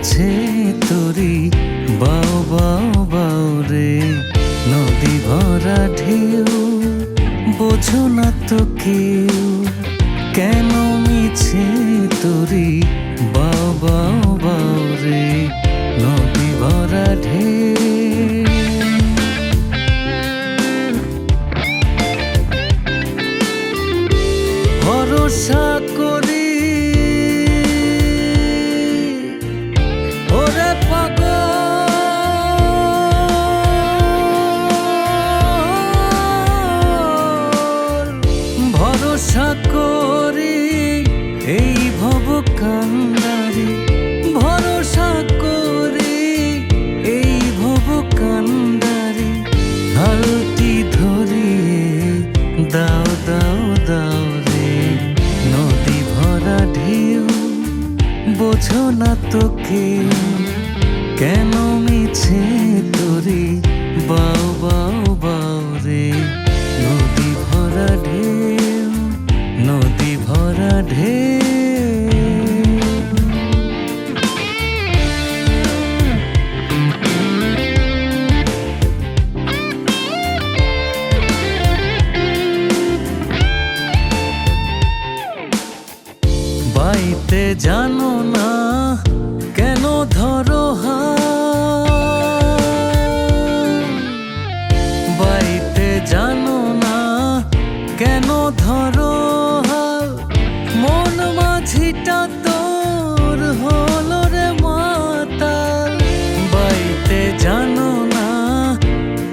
মিছে তোরি বাও বাও বাও রে নদী ভরা ঢেউ বোঝো না তো কেউ কেন মিছে তোরি বাও বাও বাও রে নদী ভরা ঢেউ ভরসা করি ওরে পাগল ভরসা করি এই ভব কান্ডারি ভরসা করি এই ভব কান্ডারি হালটি ধরিয়ে দাও দাও দাও রে নদী ভরা ঢেউ বোঝো না তো কেউ কেন মিছে তোরি বাও বাও বাও রে নদী ভরা ঢেউ নদী ভরা ঢেউ বাইতে জানো না কেন ধরো বাইতে জানো না কেন ধরো মন মাঝিটা তোর হলো রে মাতাল বাইতে জানো না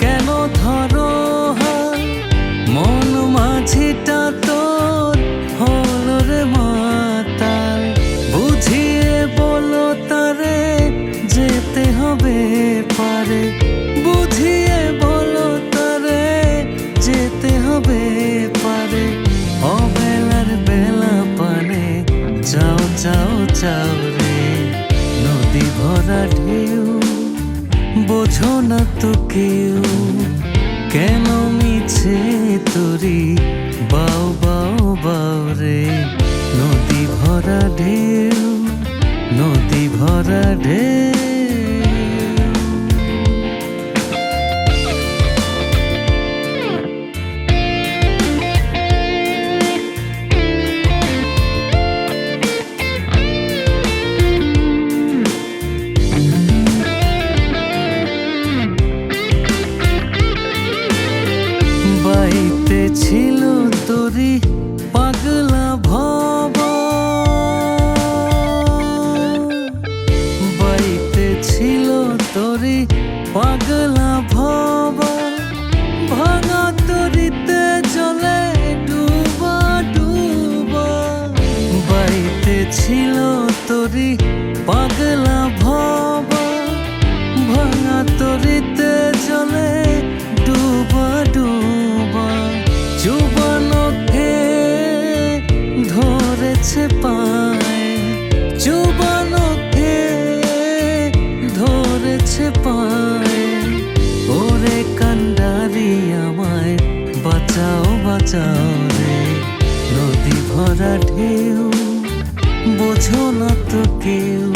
কেন ধরো মন মাঝিটা তোর হলো রে মাতাল বুঝিয়ে বলো তারে যেতে হবে পারে বুঝিয়ে বলো তারে যেতে হবে পারে অবেলার বেলা পানে চাও চাও চাও রে নদী ভরা ঢেউ বোঝো না তো কেউ কেন মিছে তোরি বাও বাও বাও রে নদী ভরা ঢেউ নদী ভরা ঢেউ বাইতে ছিল তোরি পাগলা ভব বাইতে ছিল তোরি পাগলা ভব ভাঙা তরিতে জলে ডুবা ডুবা বাইতে ছিল তোরি পাগলা ভব ভাঙা তরিতে জলে ডুবা ডুবা চুবানোকে ধরেছে পায় চুবানোকে ধরেছে পায় ওরে কান্ডারি আমায় বাঁচাও বাঁচাও রে নদী ভরা ঢেউ বোঝো না তো কেউ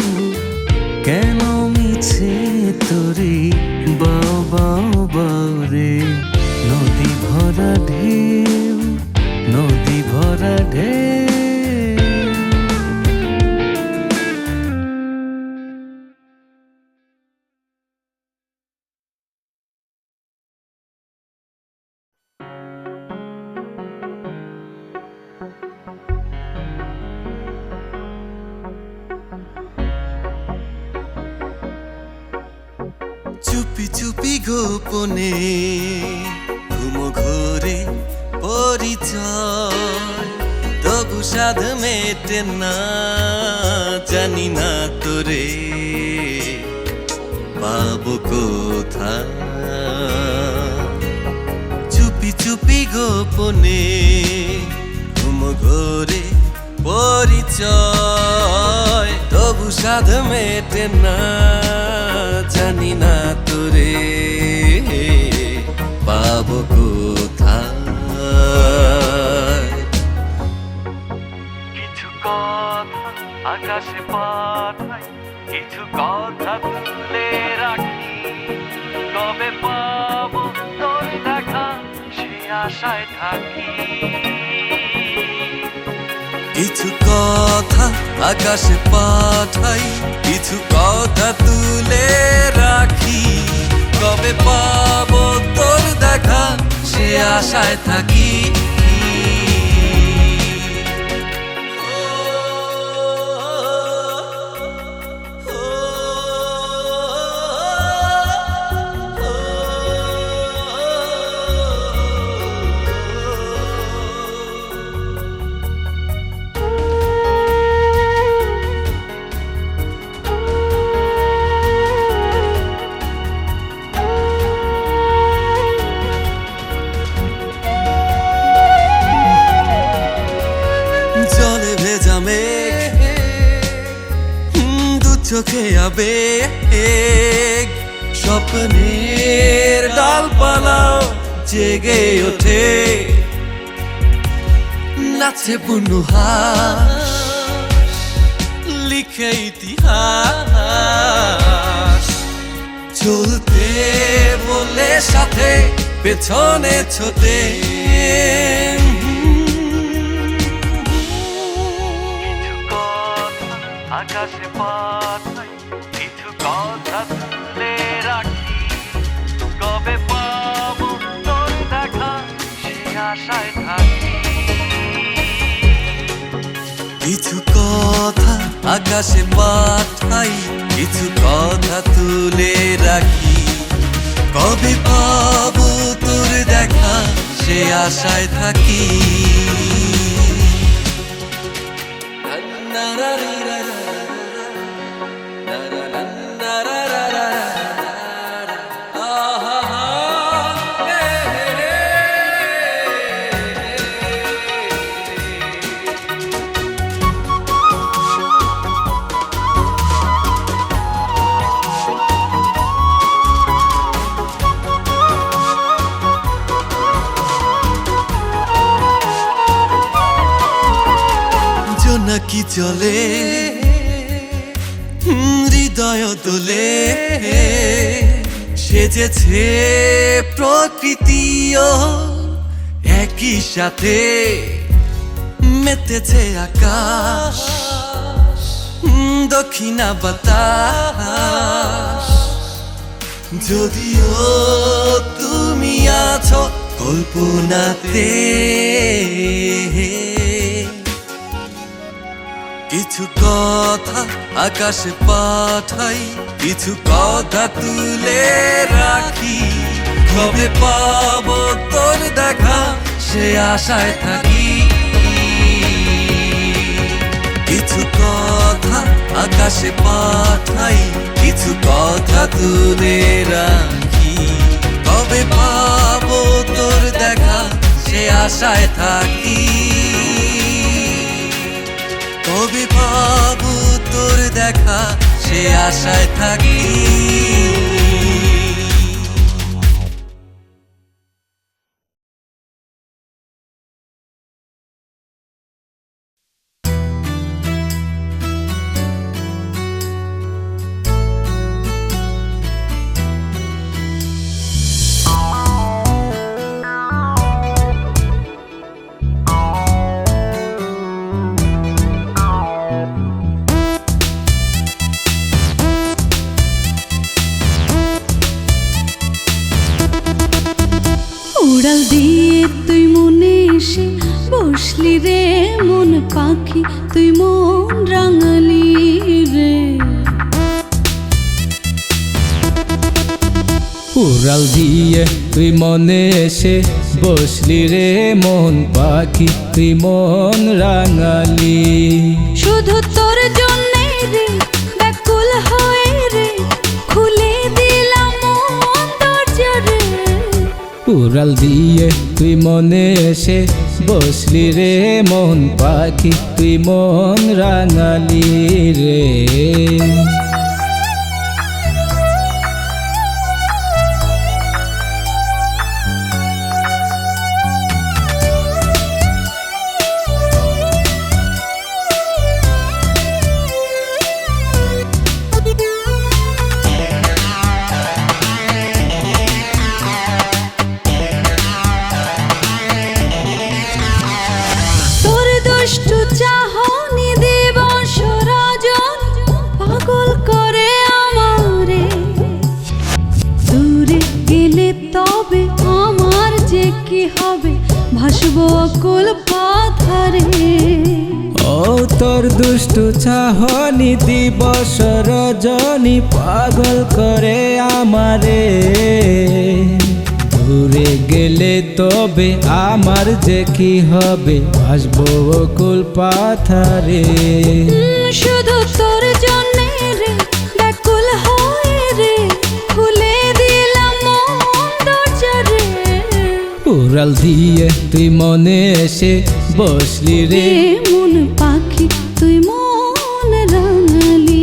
কেন মিছে তোরি বাও বাও বাও রে নদী ভরা ঢেউ নদী ভরা ঢেউ চুপি চুপি গোপনে ঘুমো ঘোরে পরিচয় তবু সাধ মেটে না জানি না তোরে পাবো কোথায় চুপি চুপি গোপনে ঘুমো ঘোরে পরিচয় তবু সাধ মেটে না জানি না তোরে পাবো কোথায় কিছু কথা আকাশে পাঠাই কিছু কথা তুলে রাখি, কবে পাবো তোর দেখা সে আশায় থাকি। কিছু কথা আকাশে পাঠাই, কিছু কথা তুলে রাখি, কবে পাবো তোর দেখা সে আশায় থাকি। জলে ভেজা মেঘ, দু চোখে আবেগ, স্বপ্নের ডালপালা জেগে ওঠে, নাচে বুনুহাস লিখে ইতিহাস, চলতে বলে সাথে পেছনে ছোটে। আকাশে পাঠাই, কিছু কথা তুলে রাখি, কবে পাবো তোর দেখা সে আশায় থাকি। কিছু কথা আকাশে পাঠাই, কিছু কথা তুলে রাখি, কবে পাবো তোর দেখা সে আশায় থাকি। নাকি চলে হৃদয় দোলে, সেজেছে প্রকৃতিও একই সাথে, মেতেছে আকাশ দক্ষিণা বাতাস, যদিও তুমি আছো কল্পনাতে। কিছু কথা আকাশে পাঠাই, কিছু কথা তুলে রাখি, কবে পাবো তোর দেখা সে আশায় থাকি। কিছু কথা আকাশে পাঠাই, কিছু কথা তুলে রাখি, কবে পাবো তোর দেখা সে আশায় থাকি। কবে পাবো তোর দেখা সে আশায় থাকি। উড়াল দিয়ে তুই মনে এসে বসলি রে মন পাখি, তুই মন রাঙালি রে। উড়াল দিয়ে তুই মনে এসে বসলি রে মন পাখি, তুই মন রাঙালি। শুধু তোর জন্যে রে ব্যাকুল হয়ে রে খুলে দিলাম মন দরজা রে। উড়াল দিয়ে তুই মনে এসে বসলি রে মন পাখি, তুই মন রাঙালি রে। ভাসবো অকুল পাথারে। ও তোর দুষ্টু চাহনি দিবস রজনী পাগল করে আমারে। দূরে গেলে তবে আমার যে কি হবে, ভাসবো অকুল পাথারে। শুধু তোর জন্যে রে ব্যাকুল হয়ে রে, খুলে দিলাম মন দরজারে। উড়াল দিয়ে তুই মনে এসে বসলি রে, মন পাখি তুই মন রাঙালি।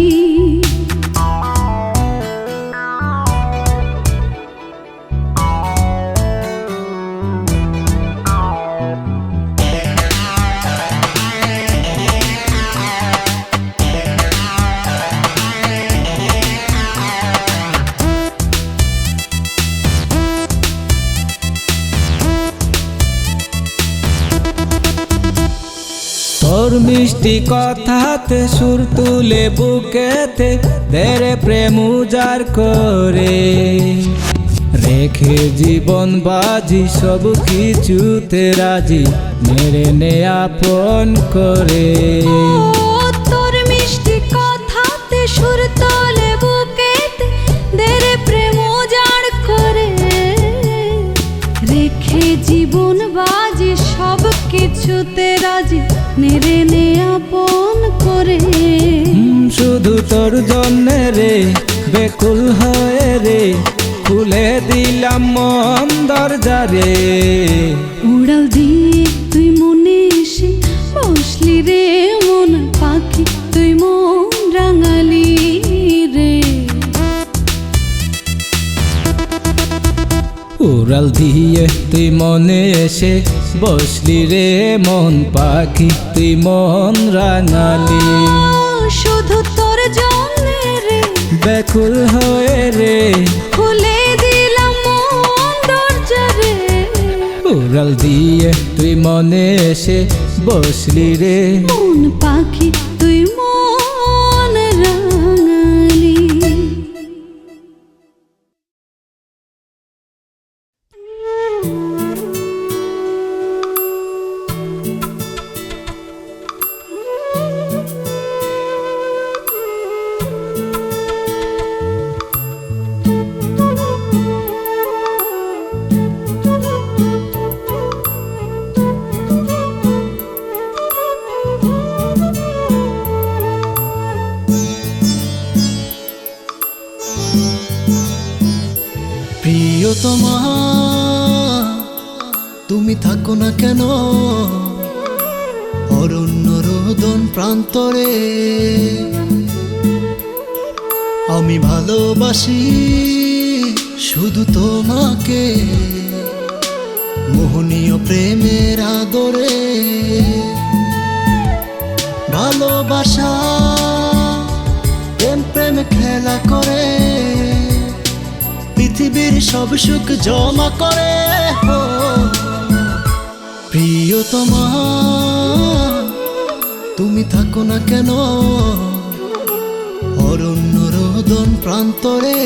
তোর মিষ্টি কথাতে সুর তুলে বুকেতে দেরে প্রেম উজাড় করে, রেখে জীবন বাজি সব কিছুতে রাজি, মেরে নে আপন করে। তোর মিষ্টি কথাতে সুর তোলে বুকেতে দেরে প্রেম উজাড় করে, রেখে জীবন বাজি সব কিছুতে রাজি, নেড়ে নে আপন করে। শুধু তোর জন্যে রে বেকুল হয়ে রে, খুলে দিলাম মন দরজারে। উড়াল দিয়ে তুই মনে এসে বসলি রে, মন পাখি তুই মন রাঙালি রে। উড়াল দিয়ে তুই মনে এসে বসলি রে, মন পাখি তুই মন রাঙালি। শুধু তোর জন্যে রে বেকুল হয়ে রে, খুলে দিলাম মন দরজারে। উড়াল দিয়ে তুই মনে এসে বসলি রে, মন পাখি তুই মন রাঙালি। প্রিয়তমা তুমি থাকো না কেন অরণ্য রোদন প্রান্তরে, আমি ভালোবাসি শুধু তোমাকে মোহনীয় প্রেমের আদরে। ভালোবাসা প্রেম প্রেমে খেলা করে, পৃথিবীর সব সুখ জমা করে। হো প্রিয়তমা তুমি থাকো না কেন অরণ্য রোদন প্রান্তরে।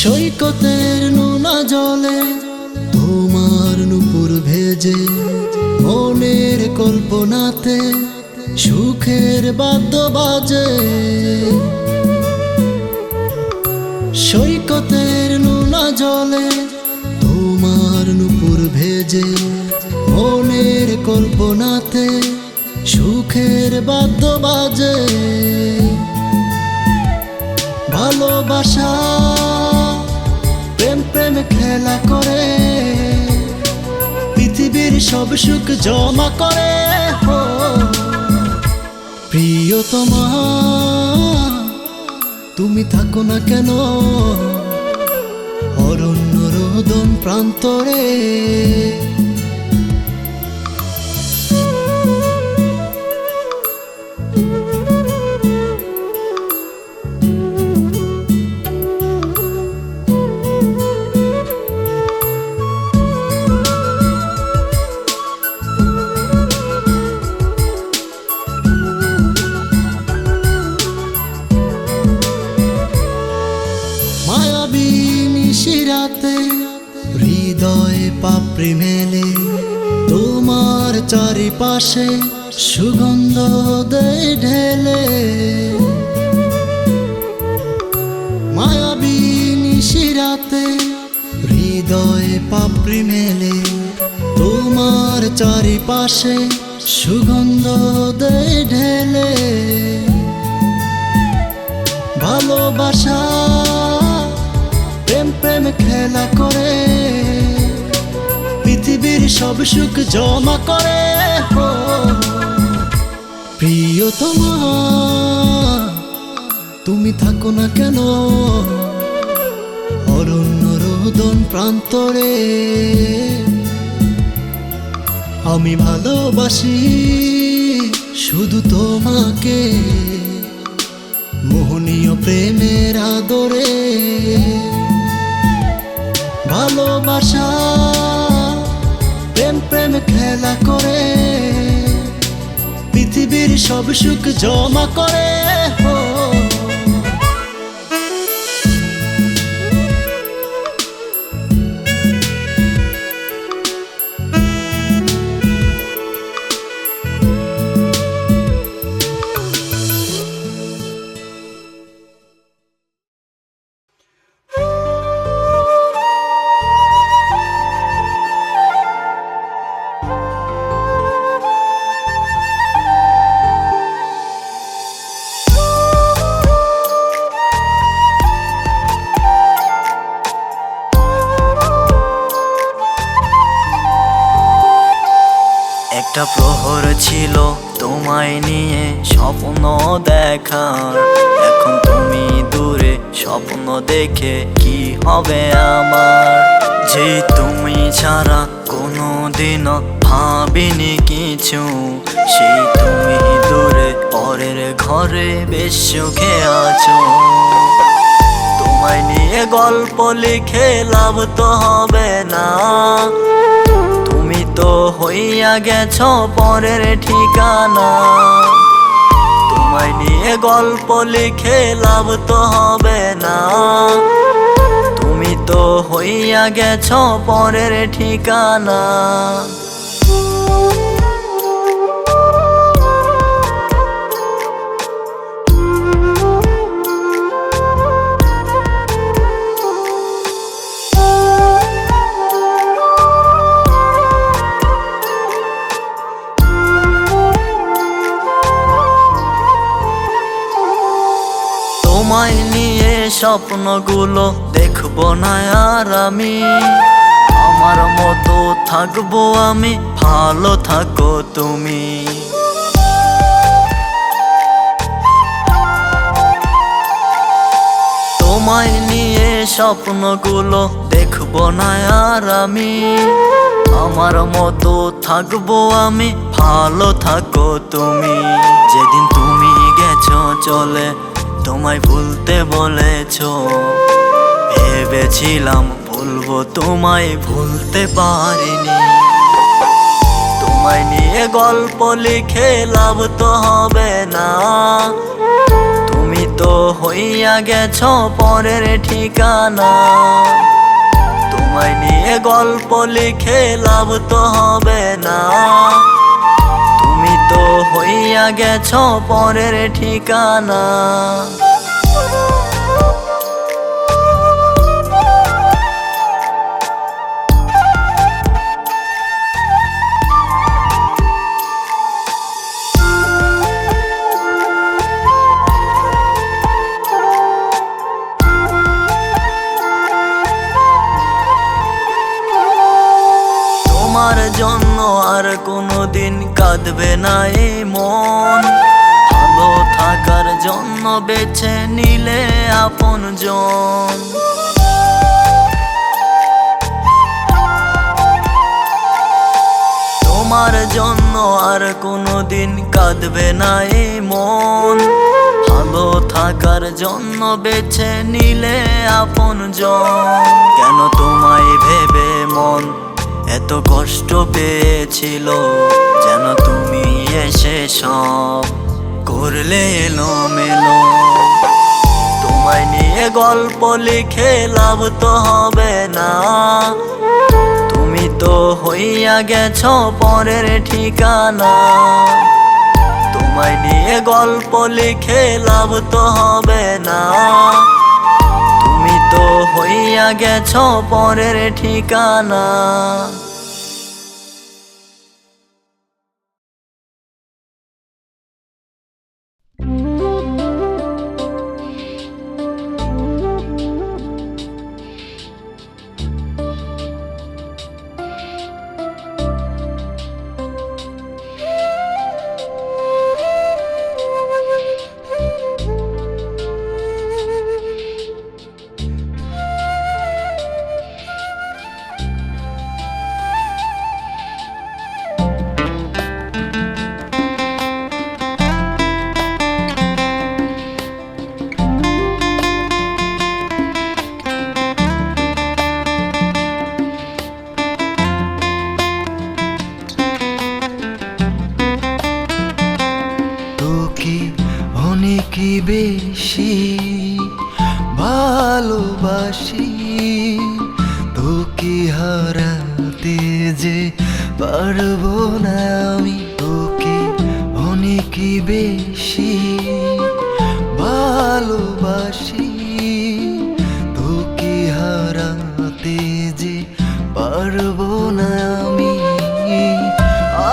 সৈকতের নোনা জলে তোমার নুপুর ভেজে, মনের কল্পনাতে সুখের বাদ্য বাজে। সৈকতের নোনা জলে তোমার নুপুর ভেজে, মনের কল্পনাতে সুখের বাদ্য বাজে। ভালোবাসা প্রেম প্রেম খেলা করে, পৃথিবীর সব সুখ জমা করে। হো প্রিয়তমা তুমি থাকো না কেন অরণ্য রোদন প্রান্তরে। নিশিরাতে হৃদয়ে পাপড়ি মেলে তোমার চারিপাশে সুগন্ধ দেয় ঢেলে মায়াবী নিশিরাতে হৃদয়ে পাপড়ি মেলে তোমার চারিপাশে সুগন্ধ দেয় ঢেলে ভালোবাসা প্রেম প্রেম খেলা করে পৃথিবীর সব সুখ জমা করে প্রিয়তমা তুমি থাকো না কেন অরণ্য রোদন প্রান্তরে আমি ভালোবাসি শুধু তোমাকে মোহনীয় প্রেমের আদরে ভালোবাসা প্রেম প্রেম খেলা করে পৃথিবীর সব সুখ জমা করে একটা প্রহর ছিল তোমায় নিয়ে স্বপ্ন দেখার, এখন তুমি দূরে স্বপ্ন দেখে কি হবে আমার? যে তুমি ছাড়া কোনোদিনও ভাবিনি কিছু, সেই তুমি দূরে পরের ঘরে বেশ সুখে আছো। তোমায় নিয়ে গল্প লিখে লাভ তো হবে না, তুমি তো হইয়া গেছো পরের ঠিকানা। তোমায় নিয়ে গল্প লিখে লাভ তো হবে না, তুমি তো হইয়া গেছো পরের ঠিকানা। তোমায় নিয়ে স্বপ্নগুলো দেখবো না আর আমি, আমার মতো থাকবো আমি, ভালো থাকো তুমি। তোমায় নিয়ে স্বপ্নগুলো দেখবো না আর আমি, আমার মতো থাকবো আমি, ভালো থাকো তুমি। যেদিন তুমি গেছো চলে তোমায় ভুলতে বলেছো, ভেবেছিলাম ভুলবো তোমায় ভুলতে পারিনি। তোমায় নিয়ে গল্প লিখে লাভ তো হবে না, তুমি তো হইয়া গেছো পরের ঠিকানা। তোমায় নিয়ে গল্প লিখে লাভ তো হবে না, তুমি তো হইয়া গেছো পরের ঠিকানা। তোমার জন্য আর কোনোদিন কাঁদবে না এই মন, ভালো থাকার জন্য বেছে নিলে আপনজন। তোমার জন্য আর কোনোদিন কাঁদবে না এই মন, ভালো থাকার জন্য বেছে নিলে আপনজন। কেন তোমায় ভেবে মন এত কষ্ট পেয়েছিল, যেন তুমি এসে সব করলে এলোমেলো। তোমায় নিয়ে গল্প লিখে লাভ তো হবে না, তুমি তো হইয়া গেছ পরের ঠিকানা। তোমায় নিয়ে গল্প লিখে লাভ তো হবে না, তুমি তো হইয়া গেছ পরের ঠিকানা। তোকে অনেক বেশি ভালোবাসি, তোকে হারাতে যে পারবো না আমি। তোকে অনেক বেশি ভালোবাসি, তোকে হারাতে যে পারবো না আমি।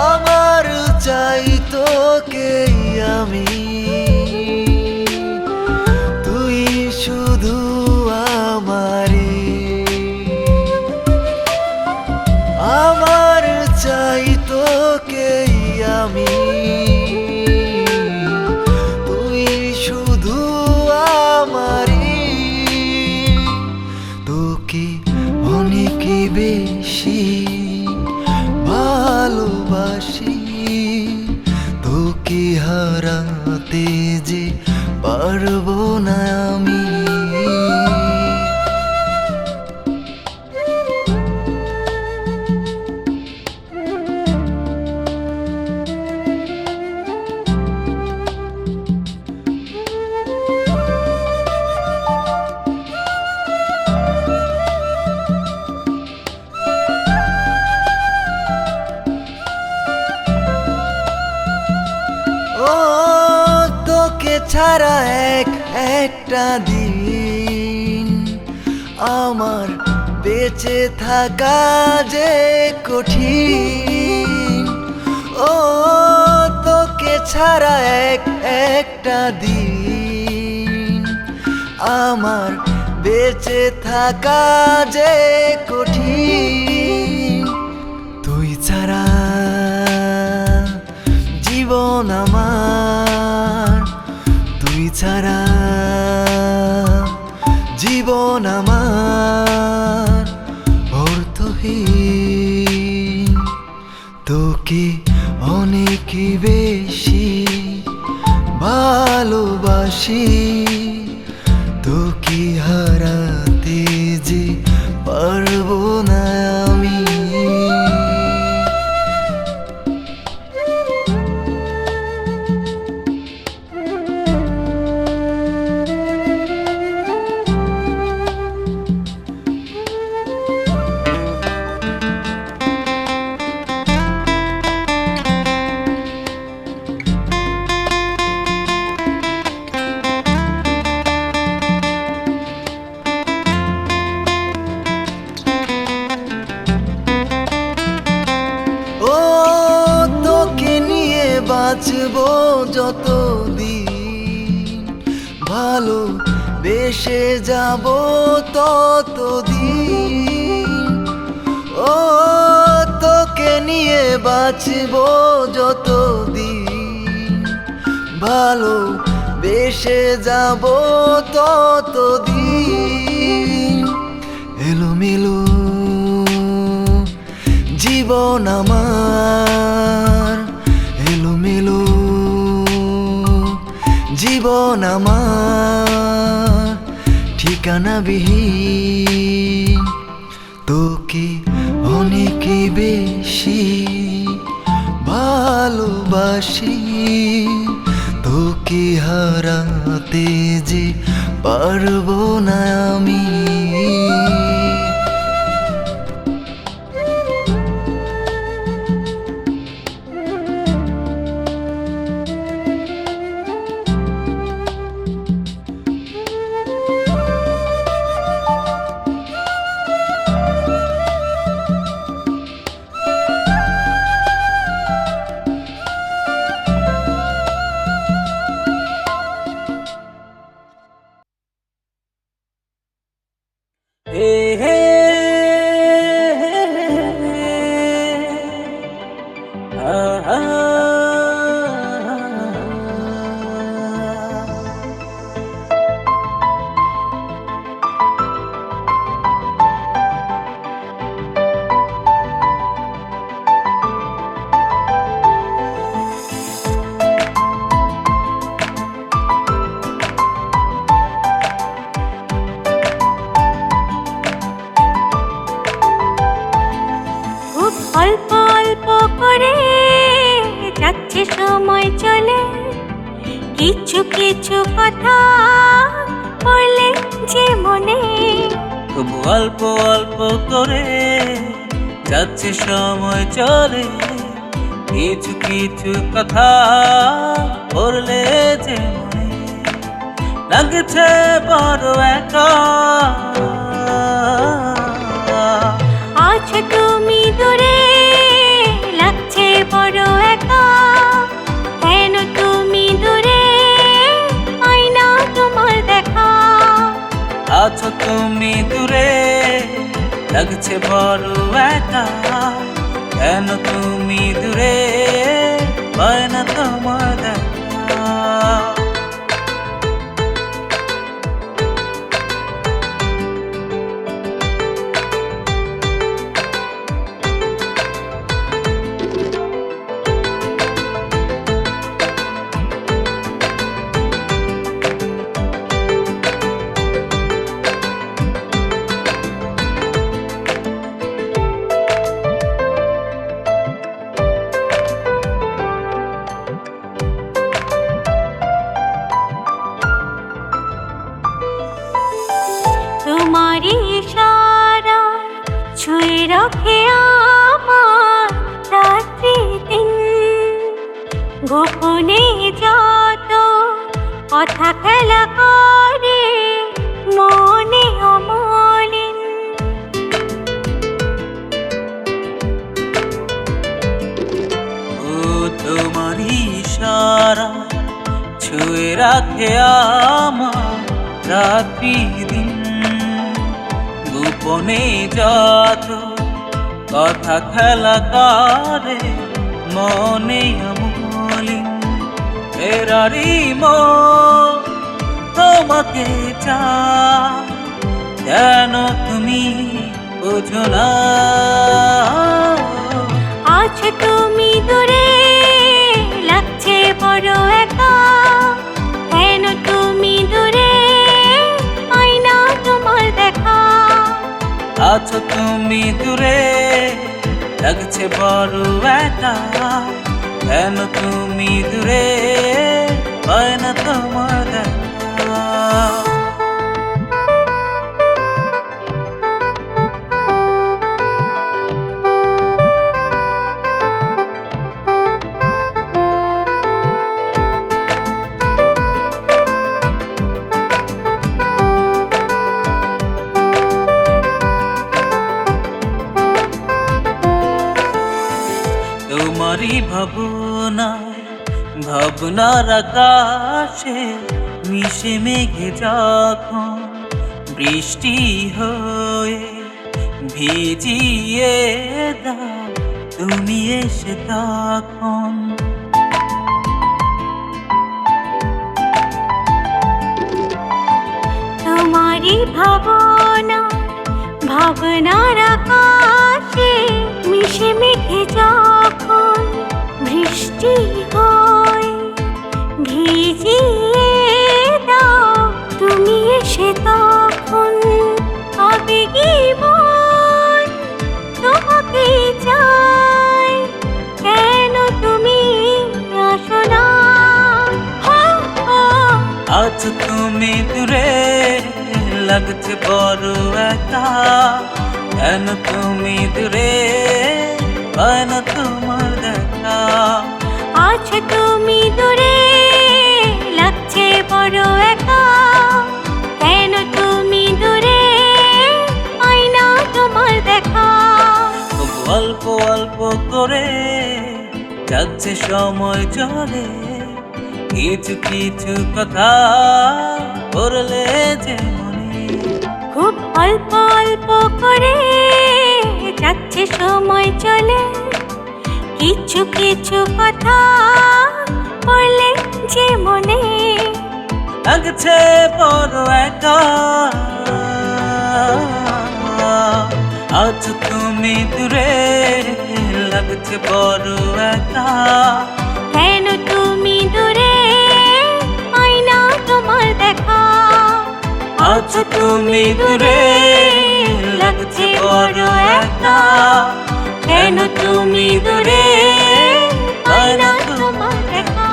আমার চাই তোকে আমি, তুই শুধু আমারে। আমার চাই তোকে আমি, তুই শুধু আমারে। তোকে অনেক বেশি ভালোবাসি, তোকে হারাতে যে পারবো না আমি। ও তোকে ছাড়া একটা দিন আমার বেঁচে থাকা যে কঠিন। ও তোকে ছাড়া একটা দিন আমার বেঁচে থাকা যে কঠিন। তুই ছাড়া জীবন আমার, তুই ছাড়া জীবন আমার অর্থহীন। তোকে অনেক বেশি ভালোবাসি, তোকে হারাতে যে পারবো না আমি। বাঁচবো যতদিন, ভালো বেসে যাব ততদিন। ও তোকে নিয়ে বাঁচবো যতদিন, ভালো বেসে যাব ততদিন। এলোমেলো জীবন আমার, এলোমেলো জীবন আমার ঠিকানাবিহীন। তোকে অনেক বেশি ভালোবাসি, তোকে হারাতে যে পারবো না আমি। হে হে আহা খুব অল্প অল্প করে যাচ্ছে সময় চলে, কিছু কিছু কথা পড়লে যে মনে। খুব অল্প অল্প করে যাচ্ছে সময় চলে, কিছু কিছু কথা বললে যে মনে লাগছে বড় একা। আছো তুমি দূরে, লাগছে বড় একা। কেন তুমি দূরে, আয়না তোমার দেখা। আছো তুমি দূরে, লাগছে বড় একা। কেন তুমি দূরে, পায় না তোমার দেখা। তোমারই ইশারা ছুঁয়ে রাখে আমার রাত্রি দিন। গোপনে যত কথা খেলা করে মনে অমলিন। ও তোমারই ইশারা ছুঁয়ে রাখে আমার রাত্রি দিন। গোপনে যত কথা খেলা করে মনে অমলিন। ফেরারি মন তোমাকে চায়, কেন তুমি বোঝো না। আছো তুমি দূরে, লাগছে বড় একা। কেন তুমি দূরে, আয়না তোমার দেখা। আছো তুমি দূরে, লাগছে বড় একা। কেন তুমি দূরে, পায় না তোমার দেখা। তোমারই ভাবনায় ভাবনার আকাশে মিশে মেঘে যখন বৃষ্টি হয়ে ভিজিয়ে দাও তুমি এসে তখন। তোমারই ভাবনা ভাবনার আকাশে মিশে মেঘে যখন বৃষ্টি হয় ভিজিয়ে দাও তুমি এসে তখন। আবেগী মন তোমাকে চাই, কেন তুমি আসো না। আছো তুমি তুমি দূরে লাগছে বড় একা, কেন তুমি দূরে পায় না তোমার দেখা। আছো তুমি দূরে লাগছে বড় একা, কেন তুমি দূরে পাই না তোমার দেখা। খুব অল্প অল্প করে যাচ্ছে সময় চলে, কিছু কিছু কথা বললে যে মনে। খুব অল্প অল্প করে যাচ্ছে সময় চলে, কিছু কিছু কথা বললে যে মনে। লাগছে বড় একা, আছো তুমি দূরে লাগছে বড় একা, কেন তুমি দূরে পাই না তোমার দেখা। আছো তুমি দূরে লাগছে বড় একা, কেন তুমি দূরে পায় না তোমার দেখা।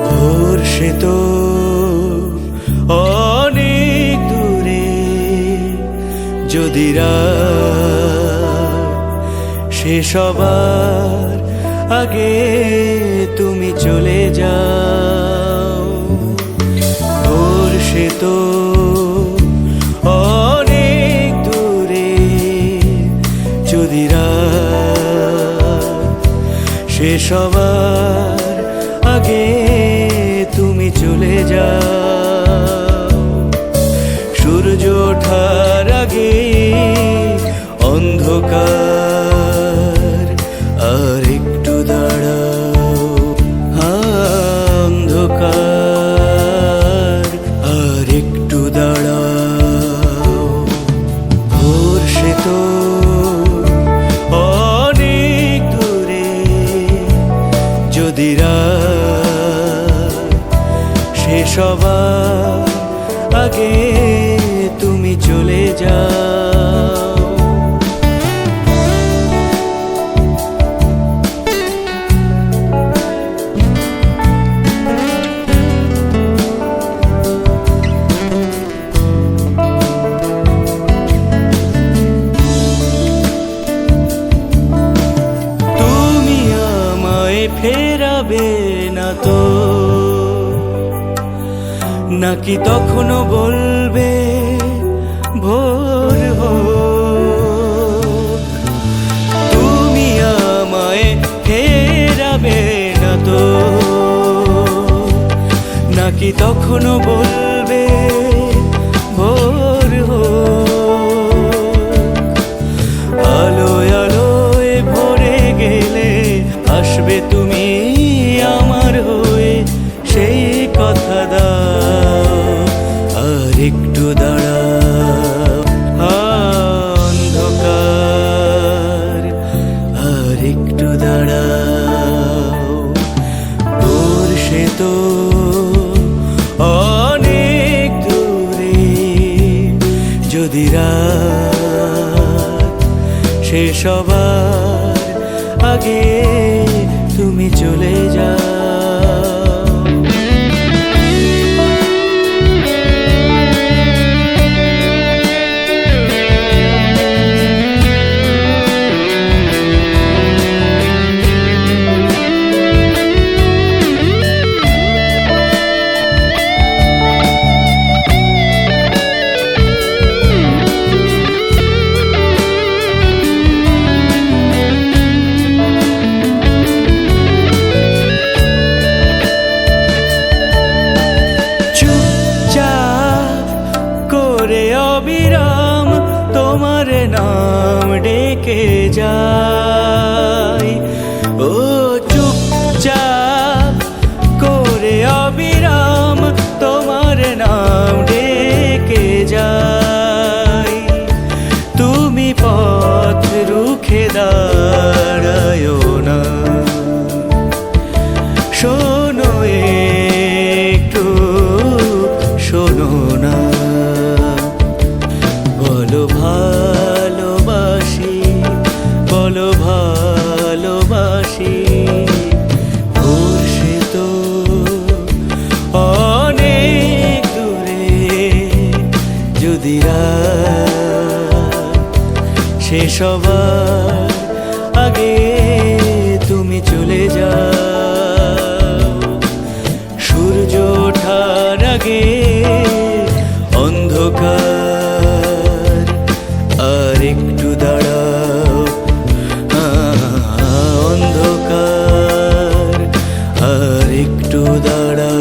ভোর সে তো অনেক দূরে, যদি রাত সে সবার আগে তুমি চলে যাও। ভোর সে তো অনেক দূরে, যদি রাত সে সবার আগে তুমি চলে যাও। সূর্য ওঠার আগে অন্ধকার আর একটু দাঁড়াও, অন্ধকার আর একটু দাঁড়াও। ভোর সে তো অনেক দূরে, যদি রাত সে সবার আগে তুমি চলে যাও। তুমি আমায় ফেরাবে না তো, নাকি তখনও বলবে ভোর হোক। তুমি আমায় ফেরাবে না তো, নাকি তখনও বলবে ভোর হোক। আলোয় আলোয় ভরে গেলে আসবে তুমি আমার হয়ে, সেই কথা দাও আর একটু দাঁড়াও। অন্ধকার আর একটু দাঁড়াও। ভোর সে তো অনেক দূরে, যদি রাত সে সবার আগে তুমি চলে যাও। অবিরাম তোমার নাম ডেকে যাই, ও চুপচাপ করে অবিরাম তোমার ভালোবাসি, বলো ভালোবাসি। দূর সে তো অনেক দূরে, যদি রাত শেষ হবার আগে তুমি চলে যাও, সূর্য ওঠার আগে অন্ধকার আর একটু দাঁড়াও, অন্ধকার আর একটু দাঁড়াও।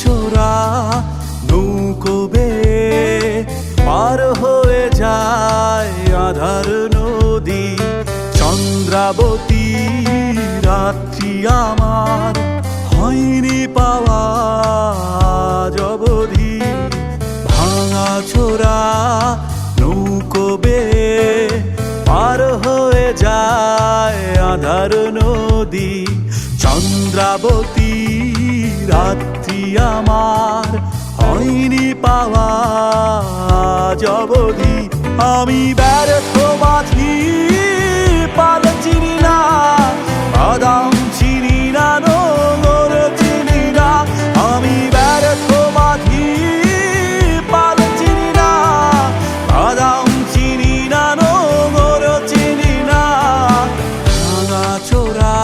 চোরা নৌকো বেয়ে পার হয়ে যায় আধার নদী, চন্দ্রাবতী রাত্রি আমার হয়নি পাওয়া অবধি। ভাঙা চোরা নৌকো বেয়ে পার হয়ে যায় আধার নদী, চন্দ্রাবতী রাত্রি আমার হয়নি পাওয়া অবধি। আমি ব্যর্থ মাঝি, পাল চিনি না, বাদাম চিনি না, নোংর চিনি না। আমি ব্যর্থ মাঝি, পাল চিনি না, বাদাম চিনি না, নোংর চিনি না। ভাঙা চোরা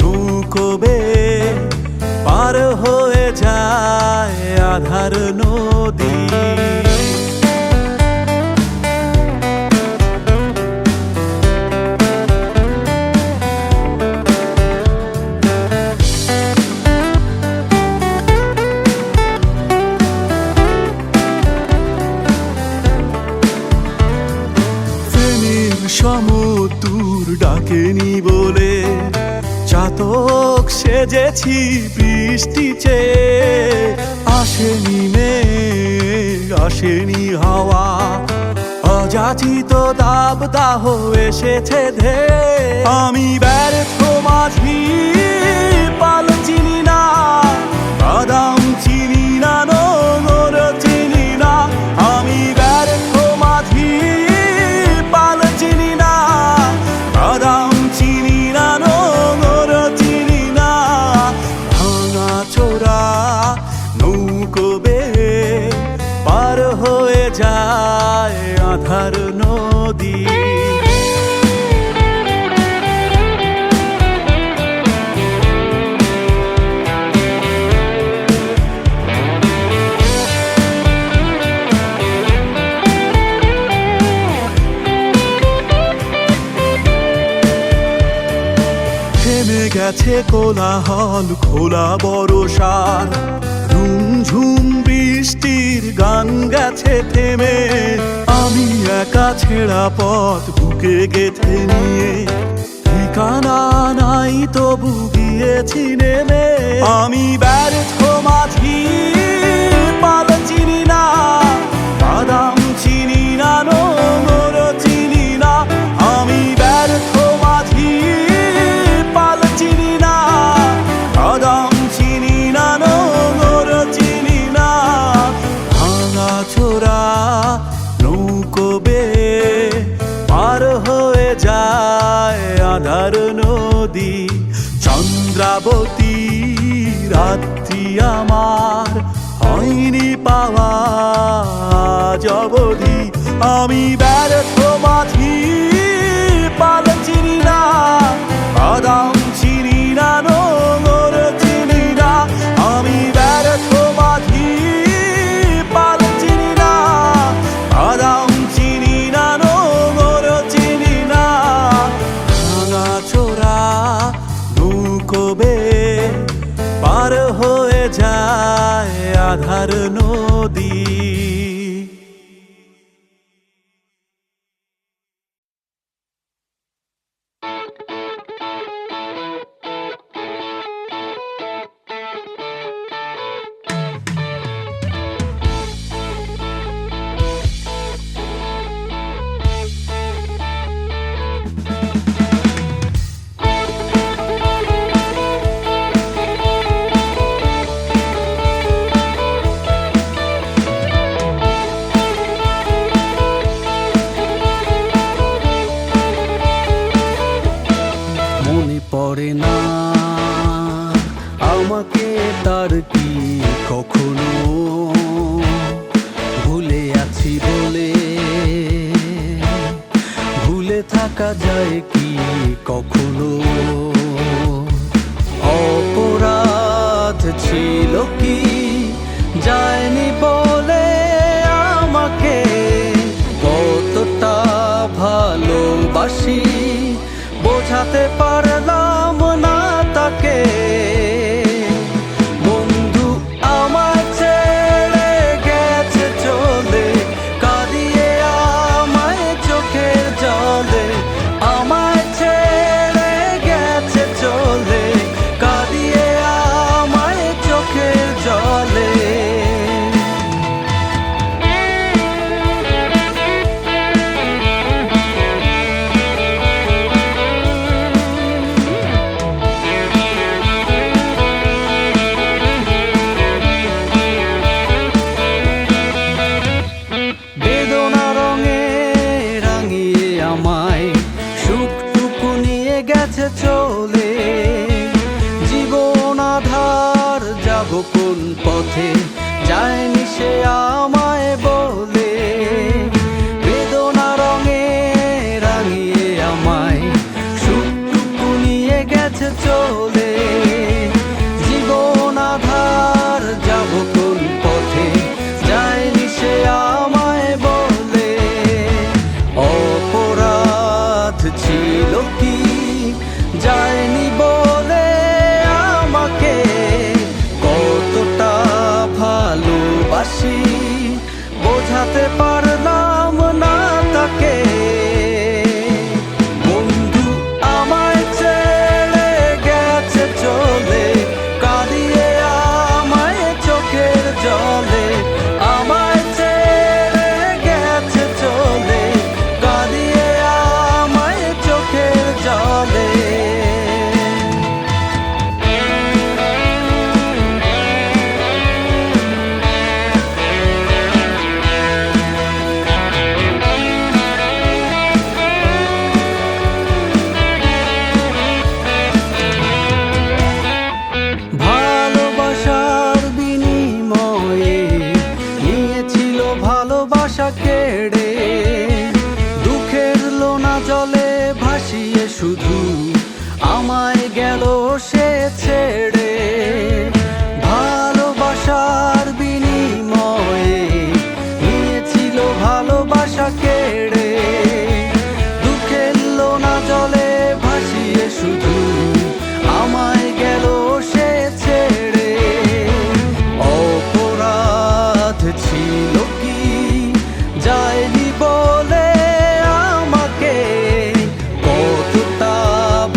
নৌকো বেয়ে পার হয়ে যায় আধার নদী। ফেনীর সমুদ্র ডাকেনি বলে চাতক সেজেছি বৃষ্টি চেয়ে, আসেনি মেঘ আসেনি হাওয়া, অযাচিত দাবদাহ এসেছে ধে। আমি ব্যর্থ মাঝি, পাল চিনি না, বাদাম চিনি না, নোংর চিনি না। আমি ব্যর্থ মাঝি, পাল চিনি না, বাদাম চিনি না, নোংর চিনি না। ভাঙা চোরা নৌকো বেয়ে পার হয়ে যায় আধার নদী। থেমে গেছে কোলাহল, খোলা বরসার ঝুমঝুম বৃষ্টির গান গেছে থেমে। আমি একা ছেঁড়া পথ বুকে গেঁথে নিয়ে, ঠিকানা নাই তবু গিয়েছি নেমে। আমি ব্যর্থ মাঝি, পাল চিনি না, বাদাম চিনি না, নোংর চিনি না। আমি ব্যর্থ মাঝি, পাল চিনি না, বাদাম চিনি না, নোংর চিনি না। ভাঙা চোরা নৌকো বেয়ে পার হয়ে যায় আধার নদী, চন্দ্রাবতী রাত্রি আমার হয়নি পাওয়া অবধি। আমি ব্যর্থ মাঝি, পাল চিনি না, বাদাম চিনি না, নোংর চিনি না। আমি ব্যর্থ মাঝি, পাল চিনি না, বাদাম চিনি না, নোংর চিনি না। ভাঙা চোরা নৌকো বেয়ে পার হয়ে যায় আধার নদী। আর কি কখনো ভুলে আছি বলে ভুলে থাকা যায় কি কখনো? অপরাধ ছিল কি যায়নি বলে আমাকে কতটা ভালোবাসি বোঝাতে পারলাম না তাকে। বন্ধু আমায় ছেড়ে গেছে চলে কাঁদিয়ে আমায় চোখের জলে, আমায় ছেড়ে গেছে চলে কাঁদিয়ে আমায় চোখের জলে। বেদনা রঙে রাঙিয়ে আমায় সুখটুকু নিয়ে গেছে চলে। জীবন আধার যাব কোন পথে যায়নি সে আমায় বলে। বেদনা রঙে রাঙিয়ে আমায় সুখটুকু নিয়ে গেছে চলে। জীবন আধার যাব কোন পথে যায়নি সে আমায় বলে। অপরাধ ছিল কি যায়নি বলে আমাকে কতটা ভালোবাসি বোঝাতে পারলাম না তাকে। বন্ধু আমায় ছেড়ে গেছে চলে কাঁদিয়ে আমায় চোখের জলে, আমায় ছেড়ে গেছে চলে কাঁদিয়ে আমায় চোখের জলে। ভালোবাসার বিনিময়ে নিয়েছিল ভালোবাসা কেড়ে, দুঃখের লোনা জলে ভাসিয়ে শুধু আমায় গেল সে ছেড়ে। ভালোবাসার বিনিময়ে নিয়েছিল ভালোবাসা কেড়ে, দুঃখের লোনা জলে ভাসিয়ে শুধু আমায় গেল সে ছেড়ে। অপরাধ ছিল কি যায়নি বলে আমাকে কতটা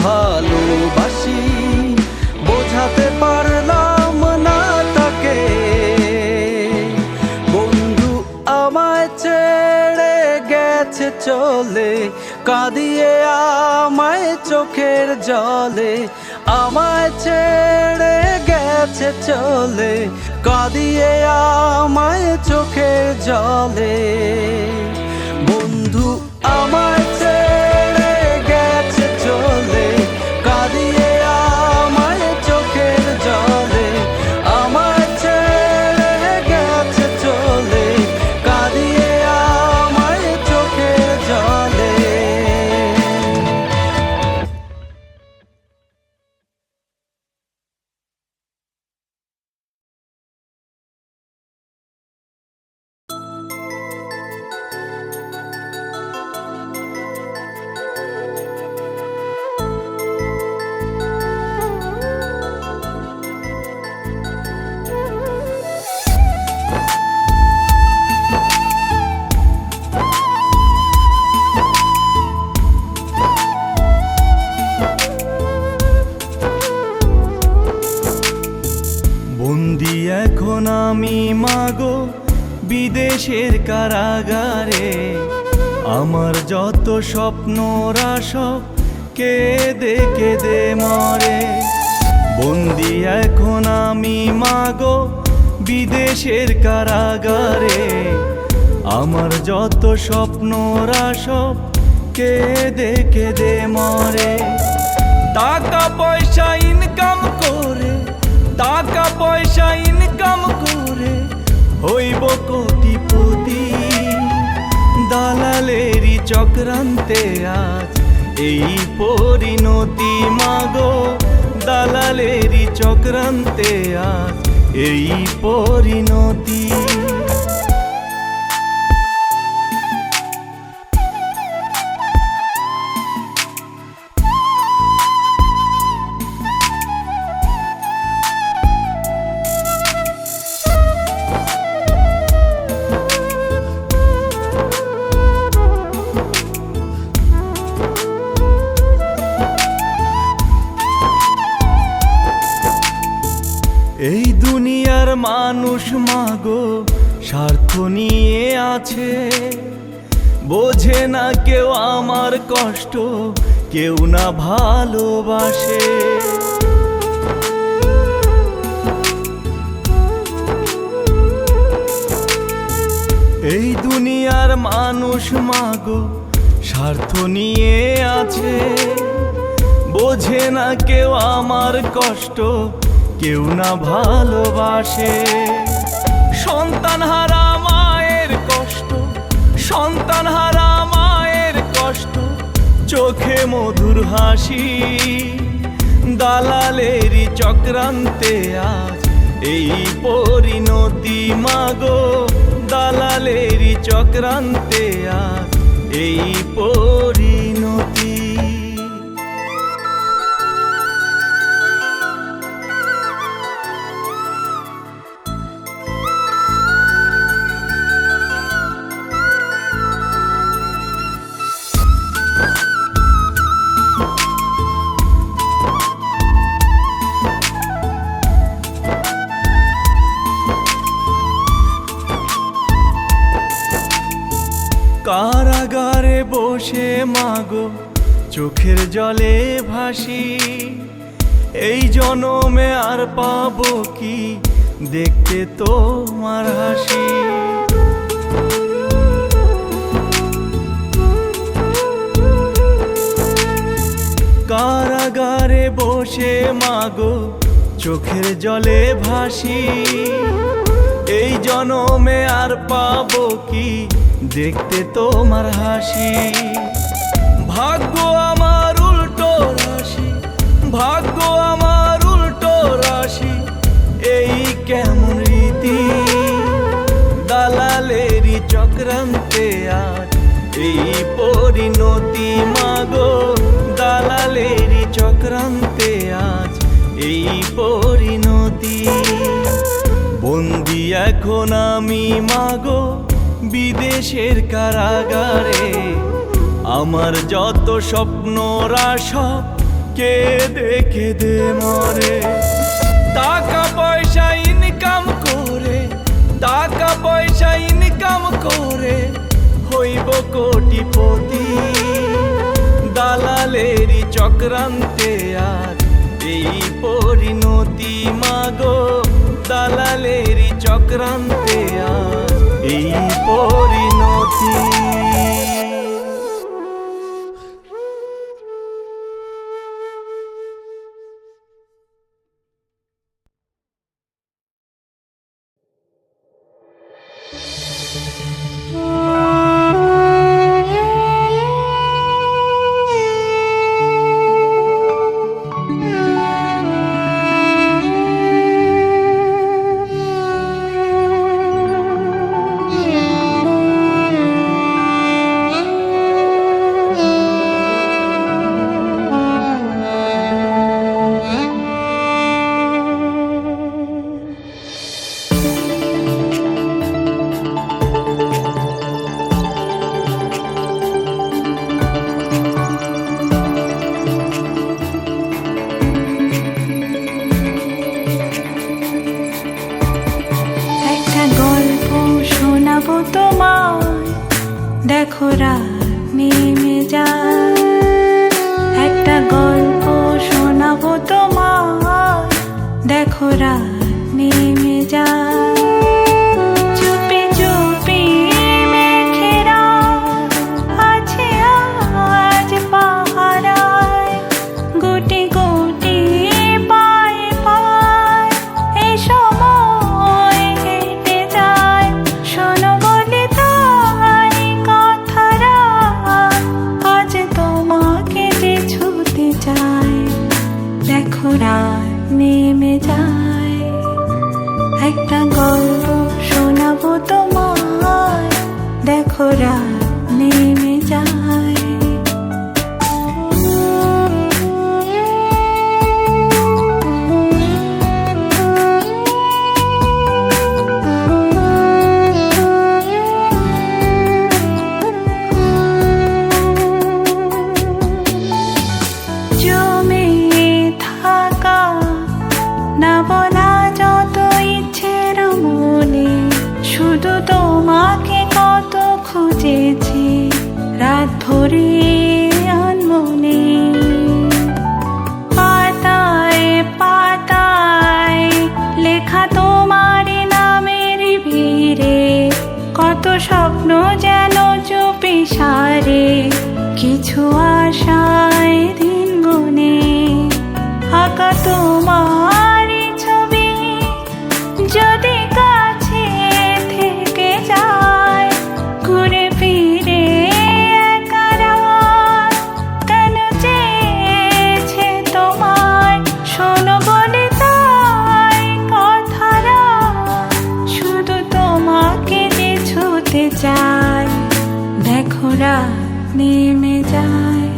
ভালোবাসি বোঝাতে পারলাম না তাকে। বন্ধু আমায় ছেড়ে গেছে চলে কাঁদিয়ে আমায় চোখের জলে, আমায় ছেড়ে গেছে চলে কাঁদিয়ে আমায় চোখের জলে। বন্ধু আমায় ছেড়ে গেছে চলে কাঁদিয়ে আমায় চোখের জলে, আমায় ছেড়ে গেছে চলে কাঁদিয়ে আমায় চোখের জলে। বন্দি এখন আমি মাগো বিদেশের কারাগারে, আমার যত স্বপ্নরা সব কেঁদে কেঁদে মরে। বন্দি এখন আমি মাগো বিদেশের কারাগারে, আমার যত স্বপ্নরা সব কেঁদে কেঁদে মরে। টাকা পয়সা ইনকাম করে টাকা পয়সা ইনকাম করে হইব কোটিপতি। দালালেরই চক্রান্তে আজ এই পরিণতি মাগো, দালালেরই চক্রান্তে আজ এই পরিণতি। এই দুনিয়ার মানুষ মাগো স্বার্থ নিয়ে আছে, বোঝে না কেউ আমার কষ্ট, কেউ না ভালোবাসে। এই দুনিয়ার মানুষ মাগো স্বার্থ নিয়ে আছে, বোঝে না কেউ আমার কষ্ট, কেউ না ভালোবাসে। সন্তান হারা মায়ের কষ্ট, সন্তান হারা মায়ের কষ্ট, চোখে মধুর হাসি। দালালেরই চক্রান্তে আজ এই পরিণতি মাগো, দালালেরই চক্রান্তে আজ এই পরিণতি। কারাগারে বসে মাগো চোখের জলে ভাসি, এই জনমে আর পাবো কি দেখতে তোমার হাসি। কারাগারে বসে মাগো চোখের জলে ভাসি, এই জনমে আর পাবো কি দেখতে তোমার হাসি। ভাগ্য আমার উল্টো রাশি, ভাগ্য আমার উল্টো রাশি, এই কেমন রীতি। দালালেরই চক্রান্তে আজ এই পরিণতি মাগো, দালালেরই চক্রান্তে আজ এই পরিণতি। বন্দি এখন আমি মাগো বিদেশের কারাগারে, আমার যত স্বপ্নরা সব কেঁদে কেঁদে মরে। টাকা পয়সা ইনকাম করে, টাকা পয়সা ইনকাম করে হইব কোটিপতি। দালালেরই চক্রান্তে আজ এই পরিণতি মাগো, দালালেরই চক্রান্তে আজ এই পরিণতি। রাত নেমে যায়। জমে থাকা না বলা যত ইচ্ছের মনে, শুধু তোমাকে কত খুঁজেছি রাত ভরে আনমনে। পাতায় পাতায় লেখা তোমার নামের ভিড়ে, কত স্বপ্ন যেন চুপি সারে, কিছু আশায় দিন গুনে। আঁকা তোমার ছবি যদি কাছে থেকে যায়, ঘুরে ফিরে একা রাত কেন চেয়েছে তোমার, শোনো বলে তাই কথারা, শুধু তোমাকে যে ছুতে চাই। দেখো রাত নেমে যায়,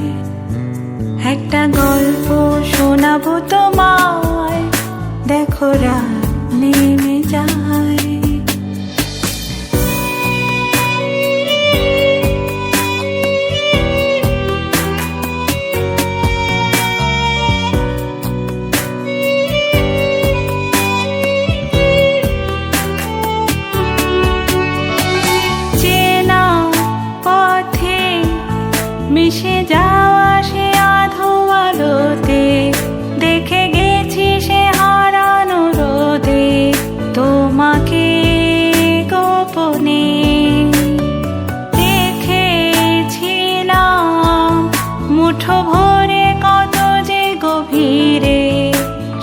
একটা গল্প শোনাবো তোমায়, দেখো রাত নেমে যায়। চেনা পথে মিশে যাওয়া সে আধো আলোতে, দেখে গেছি সে হারানো রোদে তোমাকে গোপনে। দেখেছিলাম মুঠো ভরে কত যে গভীরে,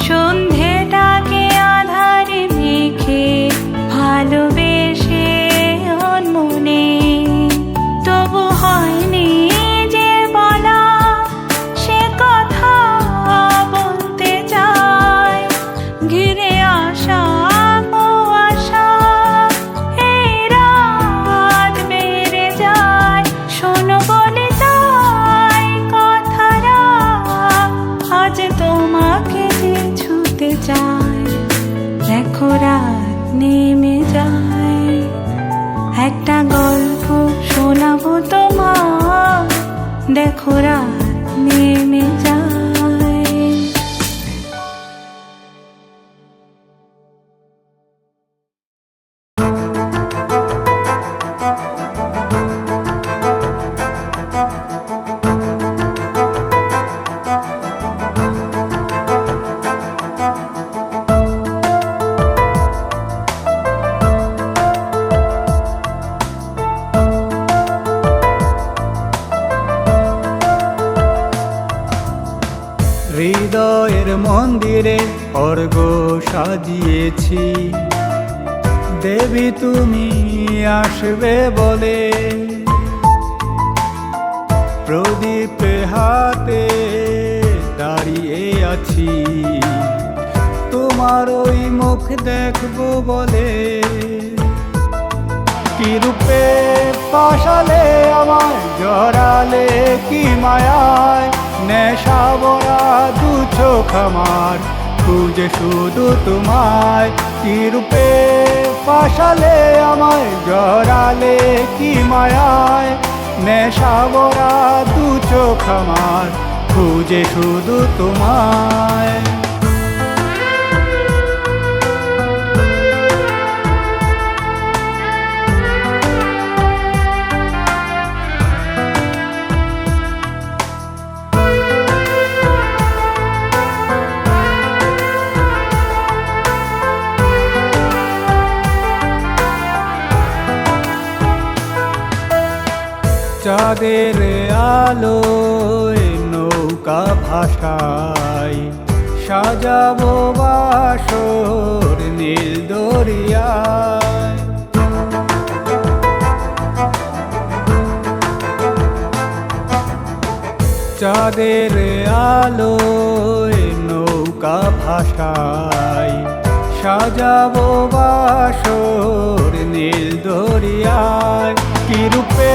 সন্ধেটাকে আধারে মেখে ভালোবেসে মনে। তবু হয়নি যে বলা সে কথা বলতে চাই, ঘিরে আসা ও আশা এই রাত বেড়ে যায়। শোনো বলে তাই কথারা, আজ তোমাকে যে ছুতে চাই। দেখো রাত নেমে যায়, একটা গল্প শোনাবো তোমার, দেখো রাত নেমে যায়। হৃদয়ের মন্দিরে অর্ঘ সাজিয়েছি, দেবী তুমি আসবে বলে। প্রদীপ হাতে দাঁড়িয়ে আছি, তোমার ওই মুখ দেখবো বলে। কি রূপে পাশালে আমায় জড়ালে, কি মায়ায় নেশা ভরা দু চোখ আমার, খুঁজে শুধু তোমায়। কি রূপে পাশালে আমায় জড়ালে, কি মায়ায় নেশা ভরা দু চোখ আমার, খুঁজে শুধু তোমায়। চাঁদের আলোয় নৌকা ভাসায়, সাজাবো বাসর নীল দরিয়ায়। চাঁদের আলোয় নৌকা ভাসায়, সাজাবো বাসর নীল দরিয়ায়। কি রূপে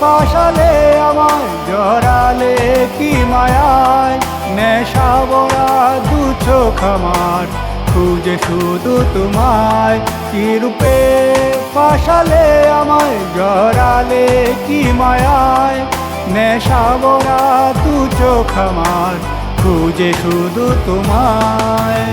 পাশালে আমায় জড়ালে কি মায়ায়, নেশা ভরা দু চোখ আমার খুঁজে শুধু তোমায়। কি রূপে পাশালে আমায় জড়ালে কি মায়ায়, নেশা ভরা দু চোখ আমার খুঁজে শুধু তোমায়।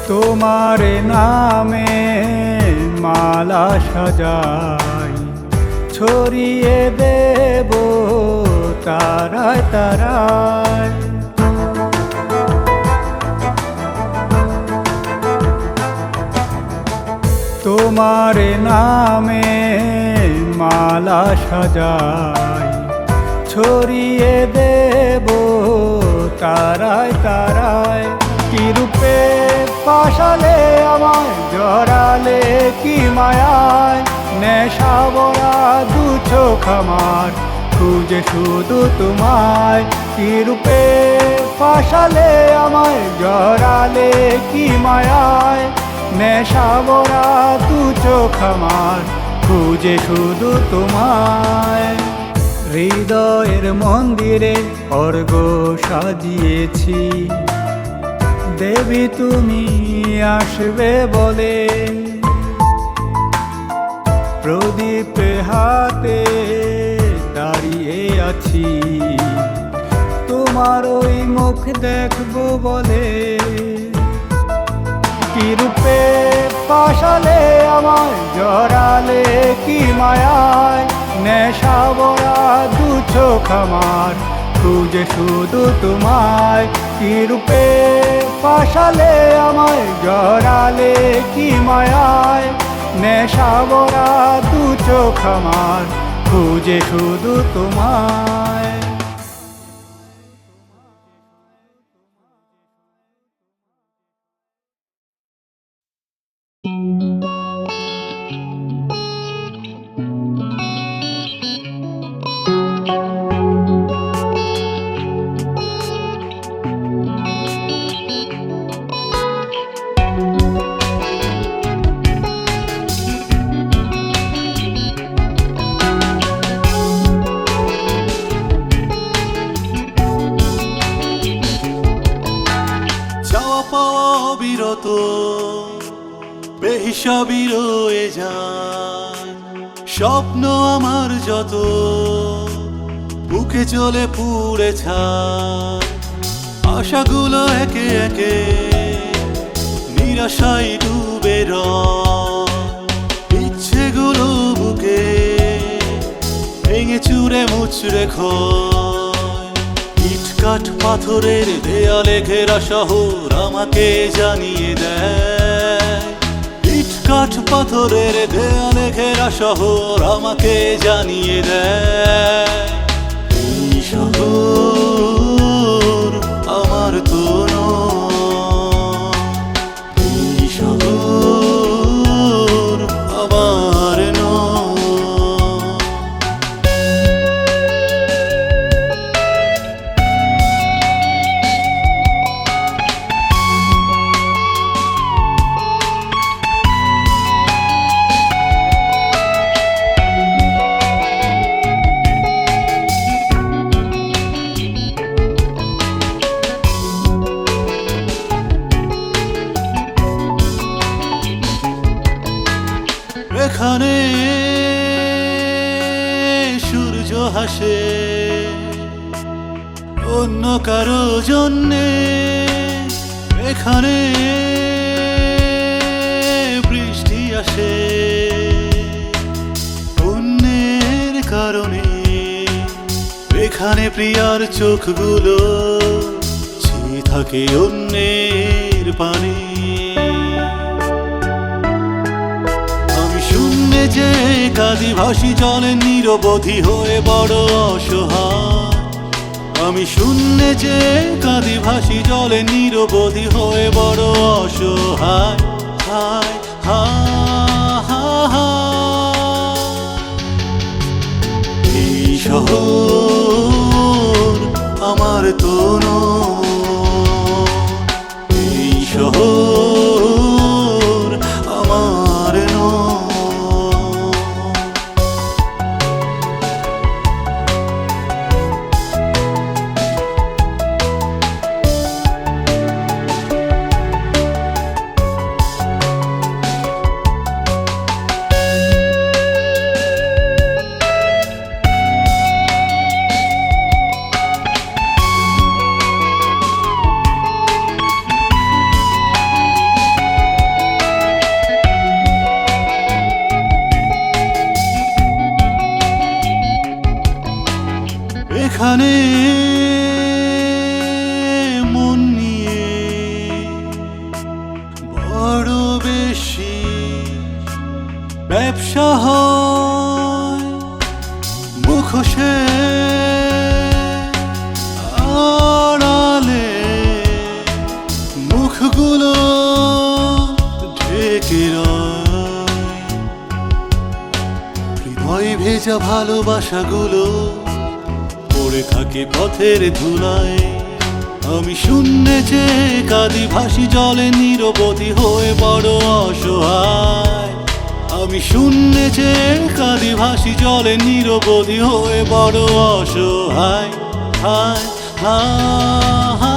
তোমার নামে মালা সাজাই, ছড়িয়ে দেব তারায় তারায়। তোমার নামে মালা সাজাই, ছড়িয়ে দেব তারায় তারায়। কি রূপে পাশালে আমায় জড়ালে কি মায়ায়, নেশা ভরা দু চোখ আমার খুঁজে শুধু তোমায়। কি রূপে পাশালে আমায় জড়ালে কি মায়ায়, নেশা ভরা দু চোখ আমার খুঁজে শুধু তোমায়। হৃদয়ের মন্দিরে অর্ঘ সাজিয়েছি, দেবী তুমি আসবে বলে। প্রদীপ হাতে দাঁড়িয়ে আছি, তোমার ওই মুখ দেখবো বলে। কি রূপে পাশালে আমায় জড়ালে কি মায়ায়, নেশা ভরা দু চোখ আমার খুঁজে শুধু তোমায়। কি রূপে পাশালে আমায় জড়ালে কি মায়ায়, নেশা ভরা দু চোখ আমার খুঁজে শুধু তোমায়। অবিরত বেহিসাবি রয়ে যায়, স্বপ্ন আমার যত বুকে চলে পুড়ে ছায়। আশাগুলো একে একে নিরাশায় ডুবে রয়, ইচ্ছেগুলো বুকে ভেঙে চুরে মুচড়ে খয়। ইটকাঠ পাথরের দেয়ালে ঘেরা শহর আমাকে জানিয়ে দেয়, ইটকাঠ পাথরের দেয়ালে ঘেরা শহর আমাকে জানিয়ে দেয়। এই শহর আমার তো নয়, এই শহর আমার নয়। এখানে সূর্য হাসে অন্য কারো জন্যে, এখানে বৃষ্টি আসে অন্যের কারণে। এখানে প্রিয়ার চোখগুলো চেয়ে থাকে অন্যের পানে। যে কাঁদি ভাসি জলে নিরবধি হয়ে বড় অসহায়, আমি শূন্যে যে কাঁদি ভাসি জলে নিরবধি হয়ে বড় অসহায় হায় এই শহর আমার তো এই শহর আমার এখানে মন নিয়ে বড় বেশি ব্যবসা হয় মুখোশে আড়ালে মুখগুলো ঢেকে রয় হৃদয় ভেজা ভালোবাসাগুলো পড়ে থাকে পথের ধুলায় আমি শূন্যে যে কাঁদি ভাসি জলে নিরবধি হয়ে বড় অসহায় আমি শূন্যে যে কাঁদি ভাসি জলে নিরবধি হয়ে বড় অসহায় হায় হায়